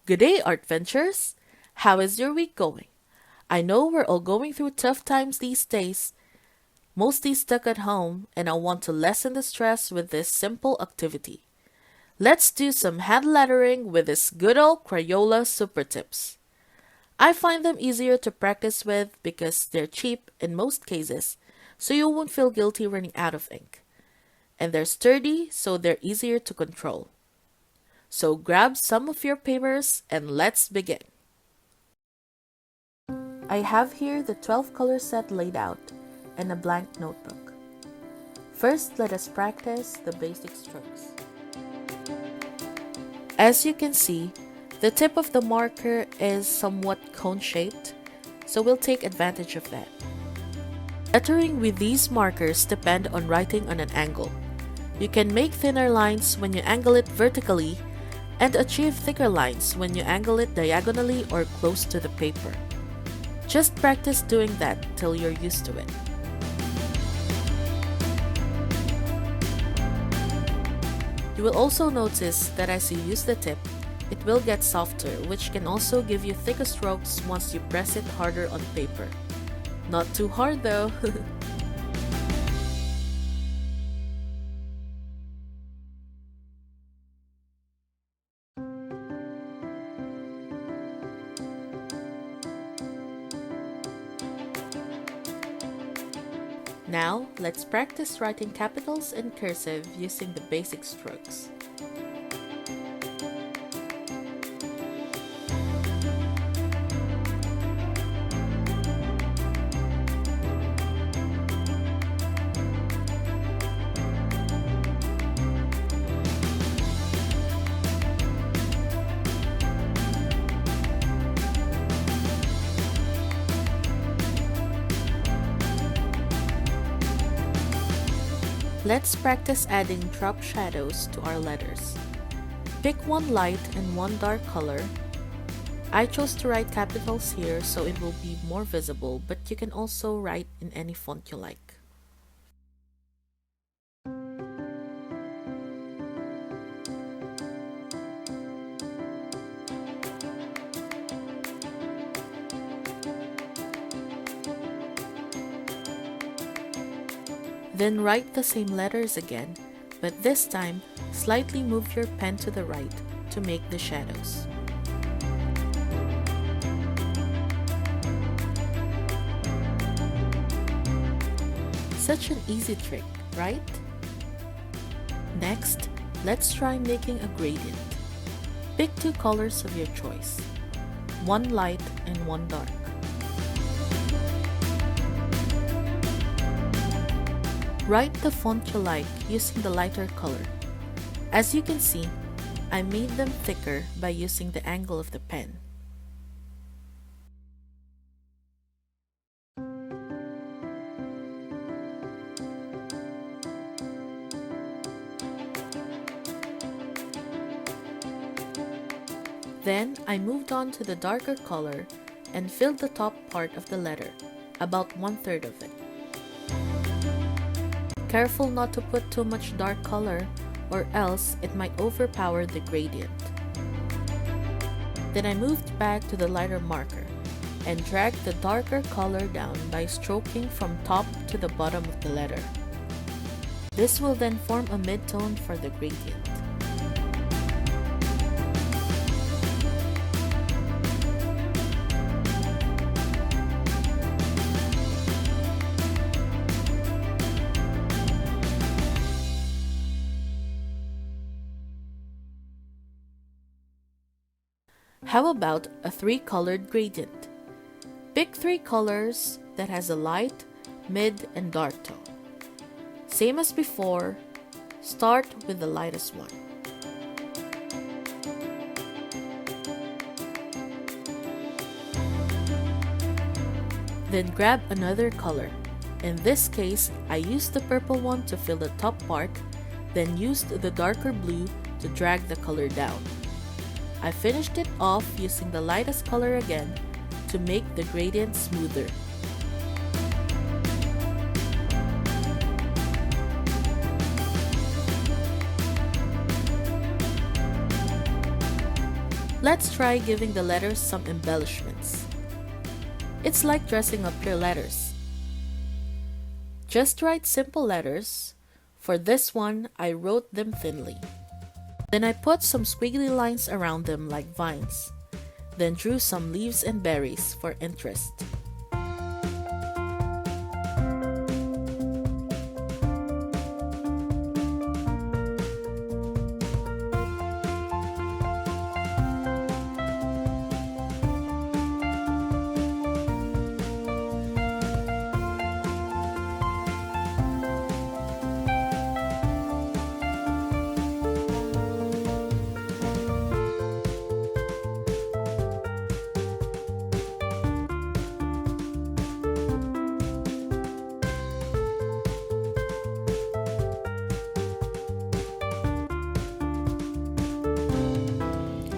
Good day, Artventurers! How is your week going? I know we're all going through tough times these days, mostly stuck at home, and I want to lessen the stress with this simple activity. Let's do some hand lettering with this good old Crayola Supertips. I find them easier to practice with because they're cheap in most cases, so you won't feel guilty running out of ink. And they're sturdy, so they're easier to control. So grab some of your papers and let's begin. I have here the 12 color set laid out and a blank notebook. First, let us practice the basic strokes. As you can see, the tip of the marker is somewhat cone-shaped, so we'll take advantage of that. Lettering with these markers depend on writing on an angle. You can make thinner lines when you angle it vertically and achieve thicker lines when you angle it diagonally or close to the paper. Just practice doing that till you're used to it. You will also notice that as you use the tip, it will get softer, which can also give you thicker strokes once you press it harder on paper. Not too hard though! Now, let's practice writing capitals and cursive using the basic strokes. Let's practice adding drop shadows to our letters. Pick one light and one dark color. I chose to write capitals here so it will be more visible, but you can also write in any font you like. Then write the same letters again, but this time slightly move your pen to the right to make the shadows. Such an easy trick, right? Next, let's try making a gradient. Pick two colors of your choice, one light and one dark. Write the font you like using the lighter color. As you can see, I made them thicker by using the angle of the pen. Then I moved on to the darker color and filled the top part of the letter, about 1/3 of it. Careful not to put too much dark color or else it might overpower the gradient. Then I moved back to the lighter marker and dragged the darker color down by stroking from top to the bottom of the letter. This will then form a mid-tone for the gradient. How about a 3-colored gradient? Pick 3 colors that has a light, mid, and dark tone. Same as before, start with the lightest one. Then grab another color. In this case, I used the purple one to fill the top part, then used the darker blue to drag the color down. I finished it off using the lightest color again to make the gradient smoother. Let's try giving the letters some embellishments. It's like dressing up your letters. Just write simple letters. For this one, I wrote them thinly. Then I put some squiggly lines around them like vines. Then drew some leaves and berries for interest.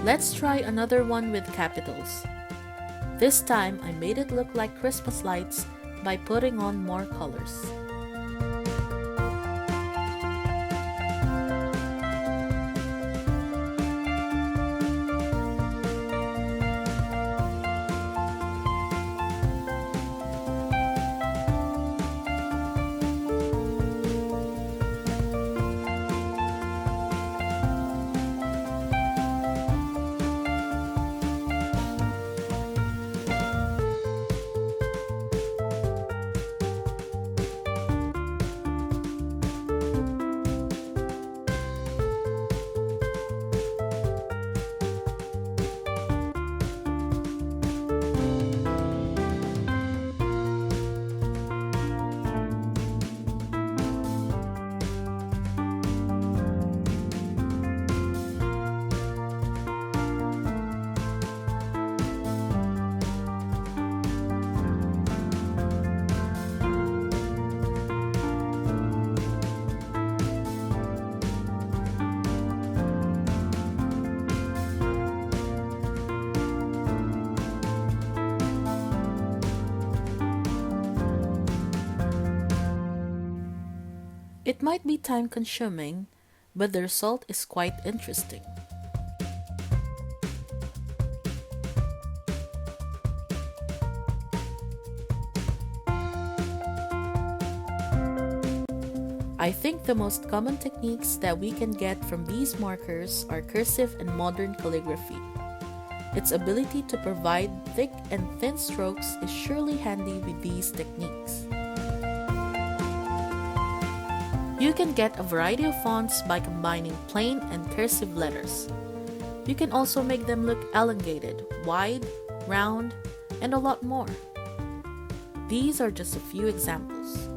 Let's try another one with capitals. This time I made it look like Christmas lights by putting on more colors. It might be time-consuming, but the result is quite interesting. I think the most common techniques that we can get from these markers are cursive and modern calligraphy. Its ability to provide thick and thin strokes is surely handy with these techniques. You can get a variety of fonts by combining plain and cursive letters. You can also make them look elongated, wide, round, and a lot more. These are just a few examples.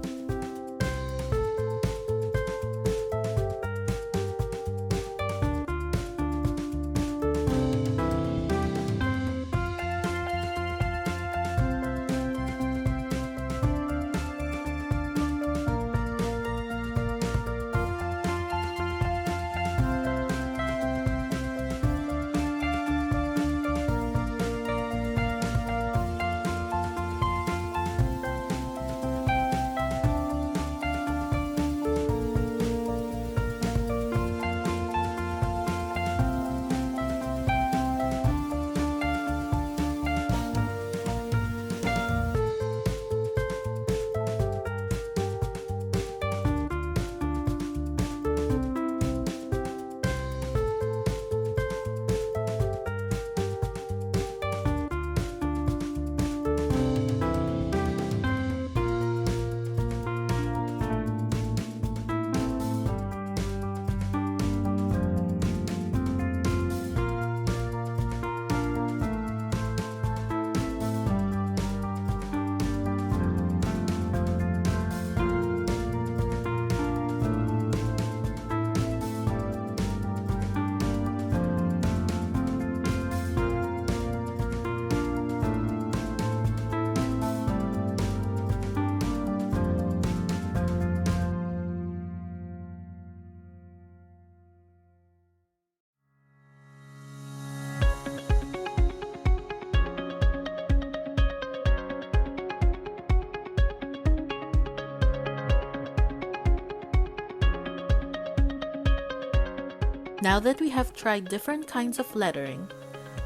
Now that we have tried different kinds of lettering,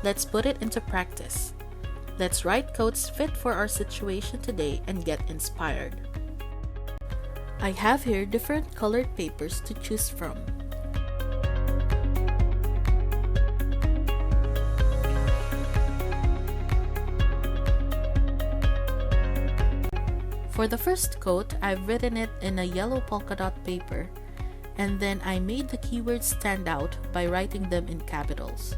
let's put it into practice. Let's write quotes fit for our situation today and get inspired. I have here different colored papers to choose from. For the first quote, I've written it in a yellow polka dot paper, and then I made the keywords stand out by writing them in capitals.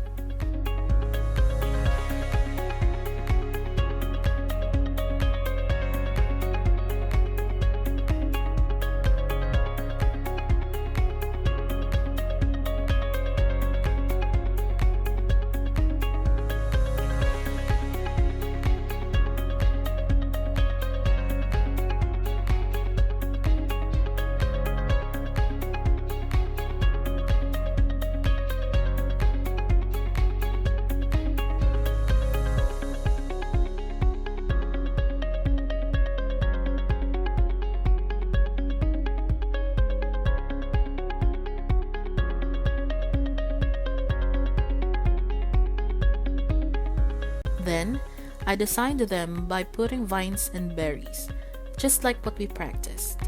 Then, I designed them by putting vines and berries, just like what we practiced.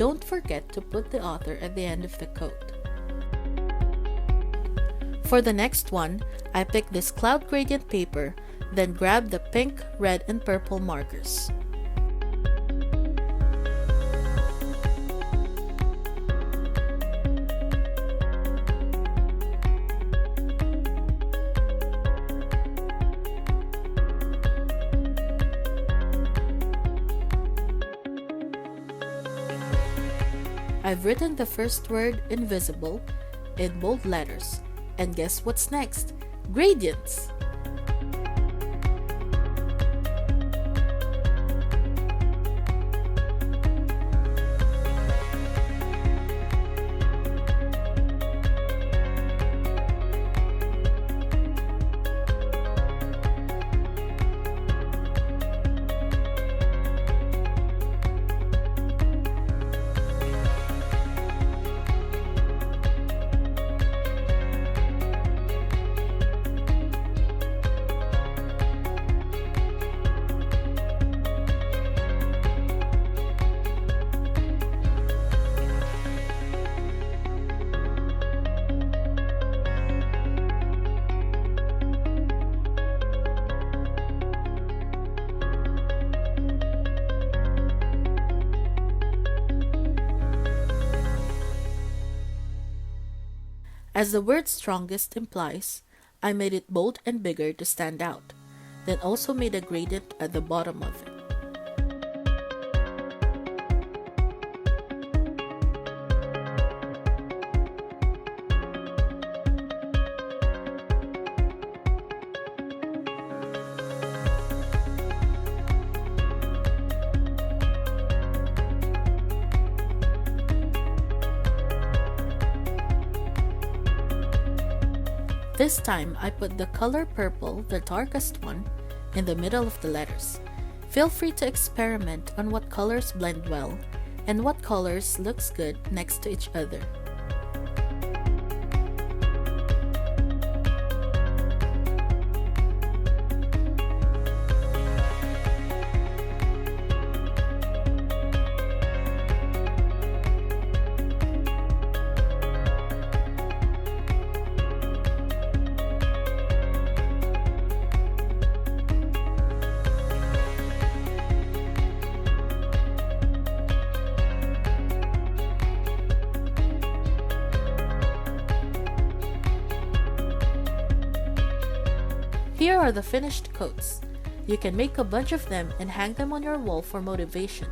Don't forget to put the author at the end of the quote. For the next one, I picked this cloud gradient paper, then grabbed the pink, red, and purple markers. I've written the first word, invisible, in bold letters. And guess what's next? Gradients! As the word strongest implies, I made it bold and bigger to stand out, then also made a gradient at the bottom of it. This time, I put the color purple, the darkest one, in the middle of the letters. Feel free to experiment on what colors blend well and what colors looks good next to each other. Here are the finished coats. You can make a bunch of them and hang them on your wall for motivation.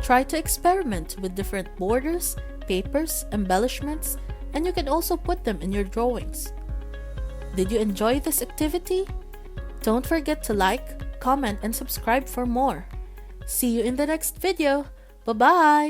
Try to experiment with different borders, papers, embellishments, and you can also put them in your drawings. Did you enjoy this activity? Don't forget to like, comment, and subscribe for more. See you in the next video. Bye-bye!